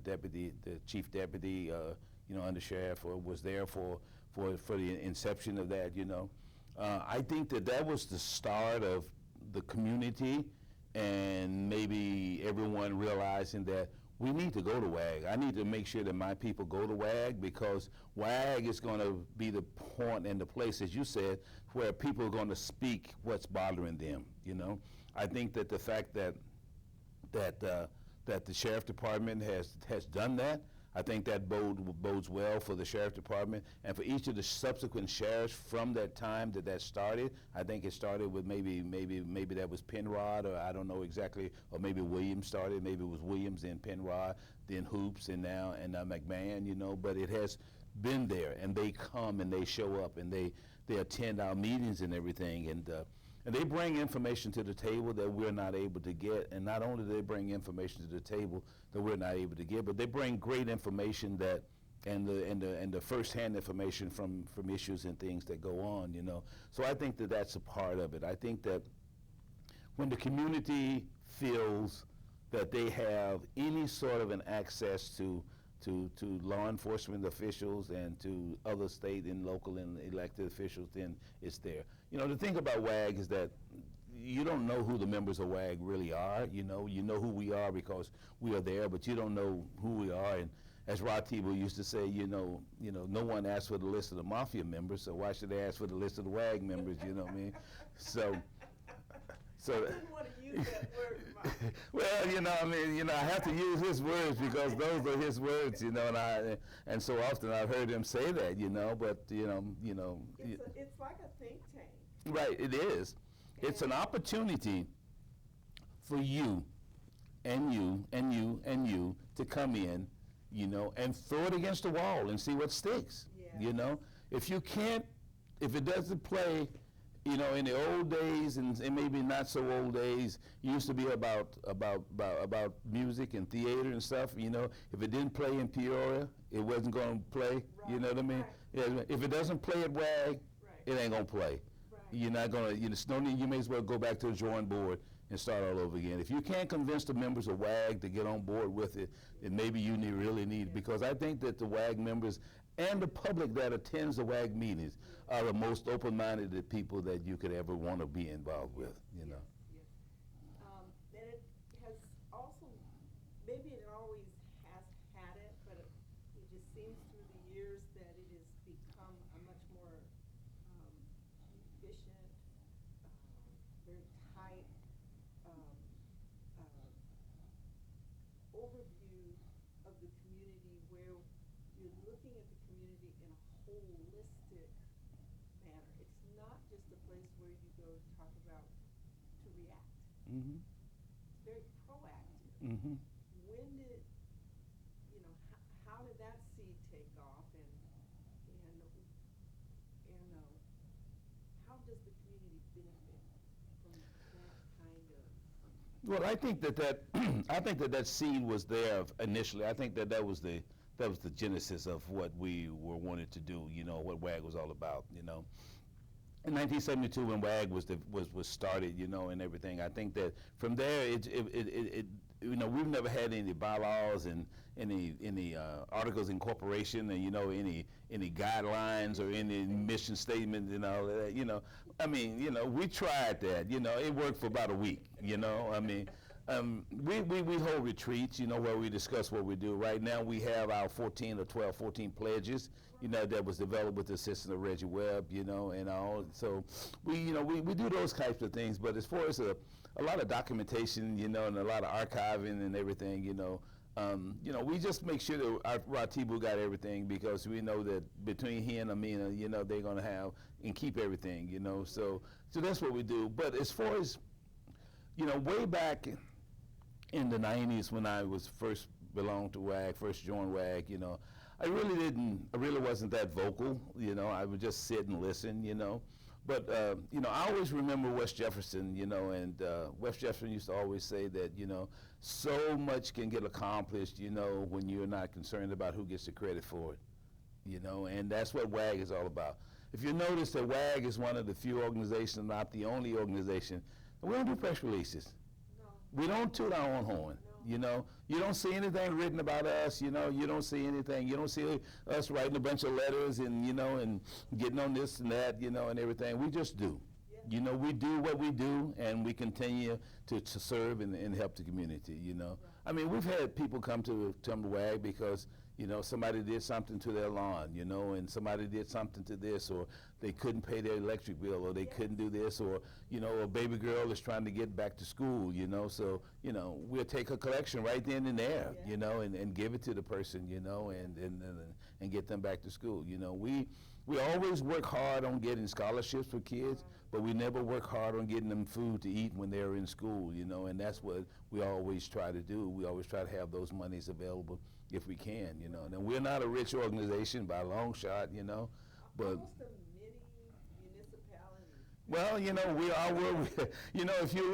the chief deputy, under sheriff, was there for the inception of that. I think that was the start of the community, and maybe everyone realizing that we need to go to WAG. I need to make sure that my people go to WAG, because WAG is going to be the point and the place, as you said, where people are going to speak what's bothering them. I think that the fact that the sheriff department has done that, I think that bodes well for the sheriff department and for each of the subsequent sheriffs from that time that started. I think it started with maybe that was Penrod, or I don't know exactly, or maybe Williams started. Maybe it was Williams, then Penrod, then Hoops, and now McMahon. But it has been there, and they come and they show up and they attend our meetings and everything, and they bring information to the table that we're not able to get. And not only do they bring information to the table that we're not able to get, but they bring great information and the first-hand information from issues and things that go on. So I think that that's a part of it. I think that when the community feels that they have any sort of an access to law enforcement officials and to other state and local and elected officials, then it's there. The thing about WAG is that you don't know who the members of WAG really are. You know who we are because we are there, but you don't know who we are. And as Rod Tebow used to say, no one asked for the list of the mafia members, so why should they ask for the list of the WAG members? You know what I mean? So. I didn't want to use that word. Well, I have to use his words because those are his words, and so often I've heard him say that, but It's like a think tank. Right, it is. It's an opportunity for you and you and you and you to come in, and throw it against the wall and see what sticks. Yeah. If it doesn't play, in the old days and maybe not so old days, it used to be about music and theater and stuff. If it didn't play in Peoria, it wasn't going to play. Right. You know what I mean? Right. Yeah, if it doesn't play at WAG, Right. it ain't going to play. Right. You're not going to. You may as well go back to the drawing board and start all over again. If you can't convince the members of WAG to get on board with it, then maybe you really need, because I think that the WAG members and the public that attends the WAG meetings are the most open-minded people that you could ever want to be involved with. Yes. And it has also, maybe it always has had it, but it just seems through the years that it has become a much more efficient, very tight overview of the community, where you're looking at the community in a holistic manner. It's not just a place where you go to talk about, to react. Mm-hmm. It's very proactive. Mm-hmm. When did, how did that seed take off, and how does the community benefit from that kind of? Well, I think that seed was there initially. I think that was the genesis of what we were wanted to do. What WAG was all about. In 1972, when WAG was started, and everything, I think that from there, we've never had any bylaws and any articles of incorporation, and any guidelines or any mission statement and all that. We tried that. It worked for about a week. We hold retreats, where we discuss what we do. Right now, we have our 14 pledges, that was developed with the assistance of Reggie Webb, and all. So we do those types of things. But as far as a lot of documentation, and a lot of archiving and everything, we just make sure that Rod Tebow got everything, because we know that between he and Amina, they're going to have and keep everything, So that's what we do. But as far as, way back in the 90s, when I was first belonged to WAG, first joined WAG, I really wasn't that vocal, I would just sit and listen, But, I always remember West Jefferson, and West Jefferson used to always say that, so much can get accomplished, when you're not concerned about who gets the credit for it, and that's what WAG is all about. If you notice that WAG is one of the few organizations, not the only organization, we don't do press releases. No. We don't toot our own horn. No. You know, you don't see anything written about us. You know, you don't see anything. You don't see us writing a bunch of letters and, you know, and getting on this and that, you know, and everything. We just do. Yeah. You know, we do what we do, and we continue to serve and help the community, you know. Right. I mean, we've had people come to WAG because, you know, somebody did something to their lawn, you know, and somebody did something to this, or they couldn't pay their electric bill, or they couldn't do this, or, you know, a baby girl is trying to get back to school, you know. So, you know, we'll take a collection right then and there, Yeah. you know, and give it to the person, you know, and get them back to school. You know, we always work hard on getting scholarships for kids, but we never work hard on getting them food to eat when they're in school, you know, and that's what we always try to do. We always try to have those monies available if we can, you know. And we're not a rich organization by a long shot, you know, but Almost a mini municipality. well, you know, we are where we, you know, if you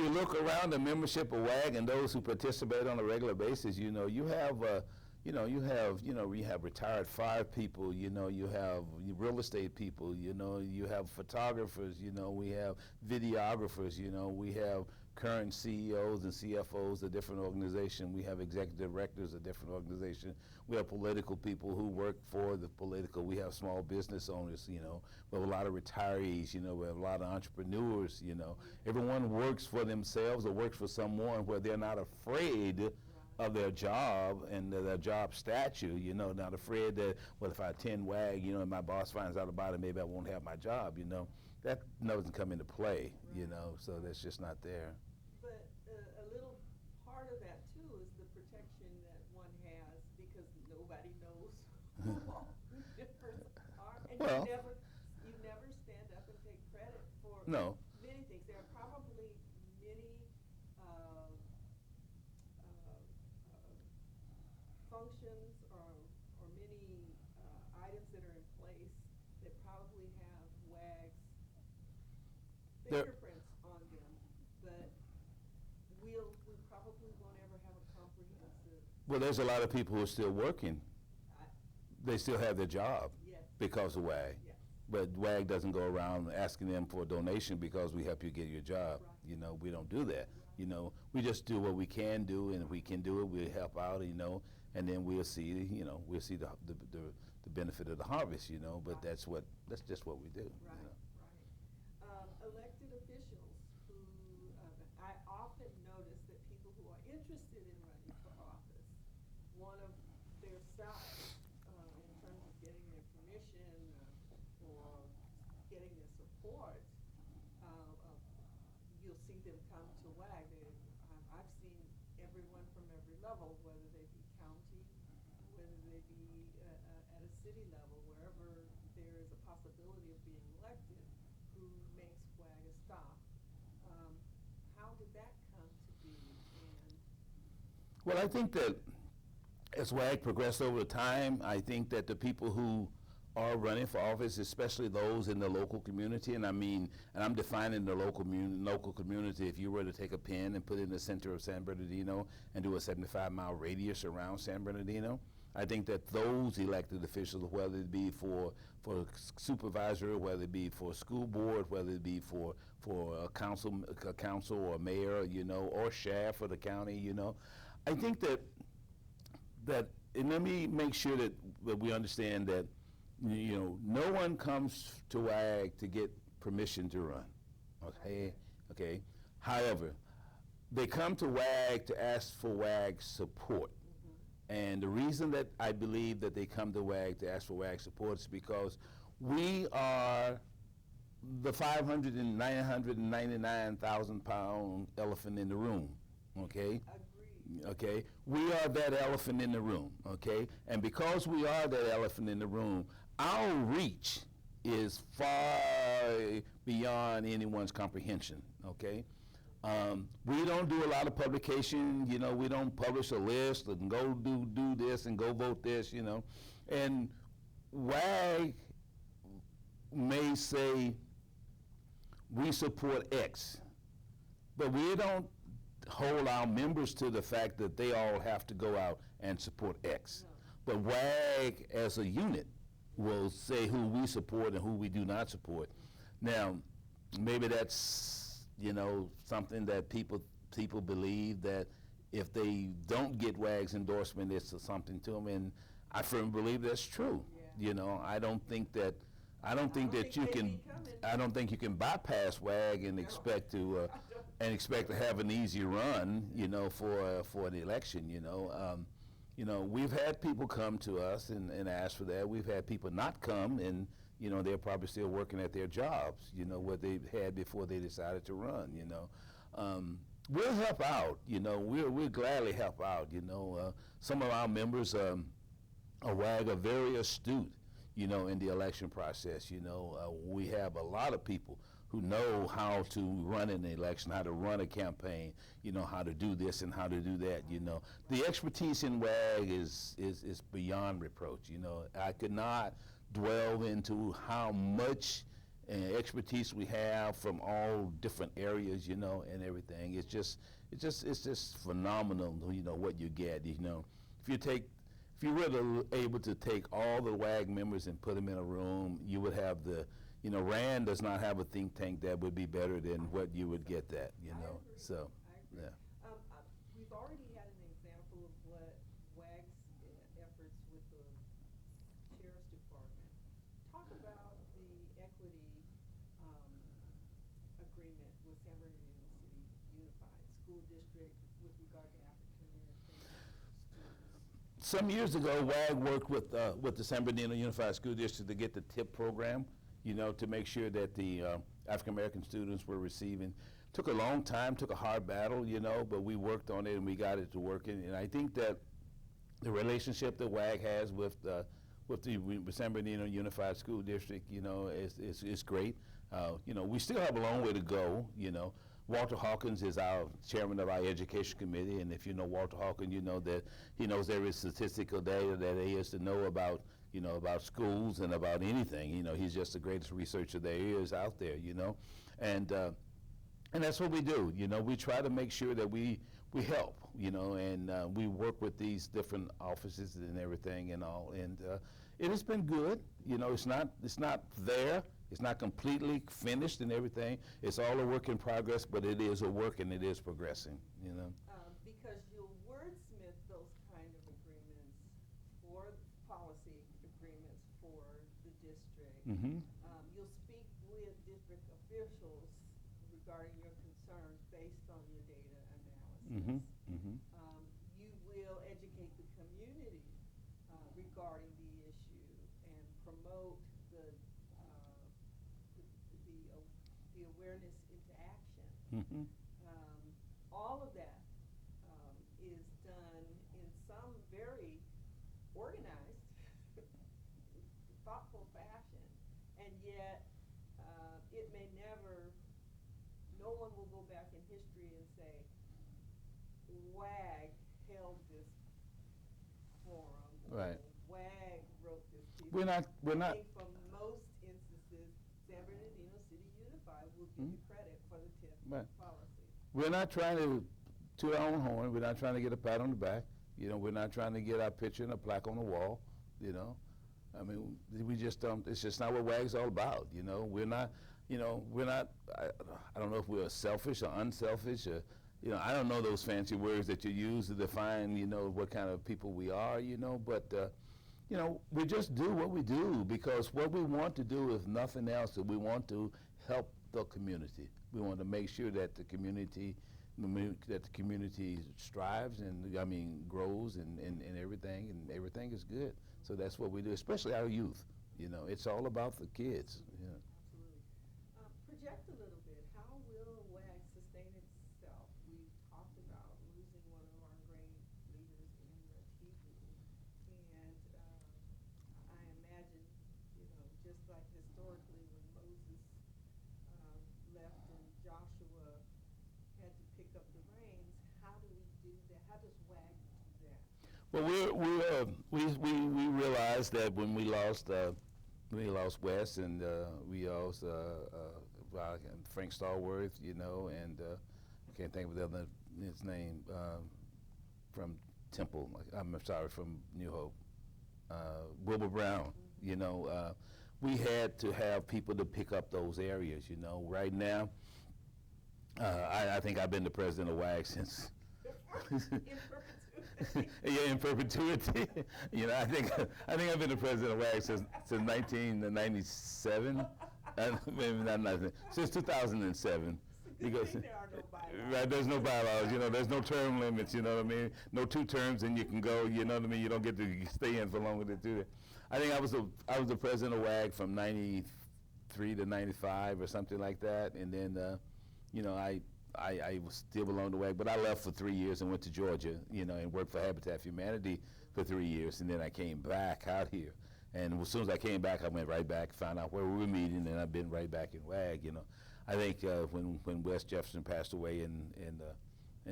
look around the membership of WAG and those who participate on a regular basis, you know, you have retired fire people, you know, you have real estate people, you know, you have photographers, you know, we have videographers, you know, we have current CEOs and CFOs of different organizations, we have executive directors of different organizations, we have political people who work for the political, we have small business owners, you know, we have a lot of retirees, you know, we have a lot of entrepreneurs, you know. Everyone works for themselves or works for someone where they're not afraid of their job and their job stature, you know, not afraid that, well, if I attend WAG, you know, and my boss finds out about it, maybe I won't have my job, you know. That doesn't come into play, you know, so that's just not there. But a little part of that too is the protection that one has because nobody knows who all the different are. And Well, you never stand up and take credit for no. many things. There are probably many functions or many items that are in place that probably have WAG's There- fingerprints on them, but we probably won't ever have a comprehensive, Well, there's a lot of people who are still working. I- They still have their job yes, because of WAG. yes, But WAG doesn't go around asking them for a donation because we help you get your job. Right. You know, we don't do that. You know, we just do what we can do, and if we can do it, we'll help out, you know, and then we'll see, you know, we'll see the benefit of the harvest, you know, but that's just what we do. right, You know. right. Elected officials who, I often notice that people who are interested in running for office, one of their sides, in terms of getting their permission or getting their support, you'll see them come to WAG. I've seen everyone from every level, whether they be county, whether they be at a city level, wherever there is a possibility of being elected, who makes WAG a stop. How did that come to be? And Well, I think that as WAG progressed over time, I think that the people who are running for office, especially those in the local community, and I'm defining the local community. If you were to take a pen and put it in the center of San Bernardino and do a 75-mile radius around San Bernardino, I think that those elected officials, whether it be for supervisor, whether it be for school board, whether it be for a council or mayor, you know, or sheriff for the county, you know, I think that and let me make sure that we understand that, you know, no one comes to WAG to get permission to run, okay? However, they come to WAG to ask for WAG support. And the reason that I believe that they come to WAG to ask for WAG support is because we are the 999,000 pound elephant in the room, okay? agreed. Okay, we are that elephant in the room, okay? And because we are that elephant in the room, our reach is far beyond anyone's comprehension, okay? We don't do a lot of publication, you know, we don't publish a list and go do this and go vote this, you know. And WAG may say we support X, but we don't hold our members to the fact that they all have to go out and support X. No. But WAG as a unit will say who we support and who we do not support. Now, maybe that's, you know, something that people believe that if they don't get WAG's endorsement, it's something to them, and I firmly believe that's true. Yeah. You know, I don't think that you they'd can. be coming. I don't think you can bypass WAG and No. expect to I don't. to have an easy run. You know, for an election. You know, we've had people come to us and ask for that. We've had people not come, and you know, they're probably still working at their jobs. You know, what they had before they decided to run. You know. We'll help out. You know, we'll gladly help out. You know, some of our members of WAG are very astute, you know, in the election process. You know, we have a lot of people who know how to run an election, how to run a campaign, you know, how to do this and how to do that. You know, the expertise in WAG is beyond reproach. You know, I could not dwell into how much expertise we have from all different areas, you know, and everything. It's just phenomenal, you know, what you get. You know, if you were able to take all the WAG members and put them in a room, you would have you know, Rand does not have a think tank that would be better than what you would get that, you know. I agree. So, I agree. yeah. We've already had an example of what WAG's efforts with the Sheriff's Department. Talk about the equity agreement with San Bernardino City Unified School District with regard to African American students. Some years ago, WAG worked with the San Bernardino Unified School District to get the TIP program, you know, to make sure that the African American students were receiving. Took a long time, took a hard battle, you know, but we worked on it and we got it to working. And I think that the relationship that WAG has with the San Bernardino Unified School District, you know, is great. You know, we still have a long way to go, you know. Walter Hawkins is our chairman of our education committee, and if you know Walter Hawkins, you know that he knows every statistical data that there is to know about, you know, about schools and about anything. You know, he's just the greatest researcher there is out there, you know. And that's what we do, you know. We try to make sure that we help, you know, and we work with these different offices and everything and all. And it has been good, you know. It's not there. It's not completely finished and everything. It's all a work in progress, but it is a work and it is progressing, you know. Because you'll wordsmith those kind of agreements for policy agreements for the district. Mm-hmm. You'll speak with district officials regarding your concerns based on your data analysis. Mm-hmm. Mm-hmm. You will educate the community regarding the issue and promote the awareness into action. Mm-hmm. All of that is done in some very organized, thoughtful fashion, and yet it may never, no one will go back in history and say, WAG held this forum, Right. WAG wrote this piece. We're not. I think for most instances, San Bernardino City Unified will give you credit for the TIP Right. policy. We're not trying to toot our own horn. We're not trying to get a pat on the back. You know, we're not trying to get our picture and a plaque on the wall. You know, I mean, we just don't. It's just not what WAG's all about. You know, we're not. You know, we're not. I don't know if we're selfish or unselfish or. You know, I don't know those fancy words that you use to define. You know, what kind of people we are. You know, but. You know, we just do what we do because what we want to do, if nothing else, is we want to help the community. We want to make sure that the community strives and grows and everything is good. So that's what we do, especially our youth. You know, it's all about the kids. You know. Absolutely. Project a little bit. How will WAG sustain itself? We've talked about losing one of our great leaders in the TV. And I imagine, you know, just like historically when Moses left and Joshua had to pick up the reins, how do we do that? How does WAG do that? Well, we realized that when we lost Wes and we lost Frank Stallworth, you know, and I can't think of his name from Temple. I'm sorry, from New Hope. Wilbur Brown, you know, we had to have people to pick up those areas, you know. Right now, I think I've been the president of WAG since In perpetuity. Yeah, in perpetuity. You know, I think I've been the president of WAG since 1997. Maybe not since 2007. Because There are no bylaws. right, there's no bylaws. You know, there's no term limits. You know what I mean? No 2 terms and you can go. You know what I mean? You don't get to stay in for longer than 2. I think I was the president of WAG from '93 to '95 or something like that, and then you know I still belong to WAG, but I left for 3 years and went to Georgia, you know, and worked for Habitat for Humanity for 3 years, and then I came back out here. And as soon as I came back, I went right back, found out where we were meeting, and I've been right back in WAG, you know. I think when Wes Jefferson passed away in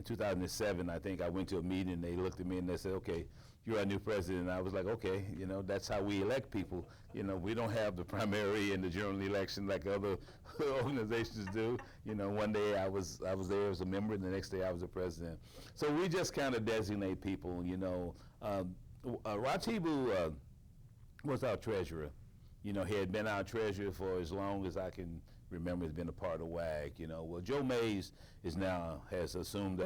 2007, I think I went to a meeting, and they looked at me and they said, okay, you're our new president. And I was like, okay, you know, that's how we elect people. You know, we don't have the primary and the general election like other organizations do. You know, one day I was there as a member, and the next day I was the president. So we just kind of designate people, you know. Ratibu was our treasurer. You know, he had been our treasurer for as long as I can remember. He's been a part of WAG, you know. Well, Joe Mays has assumed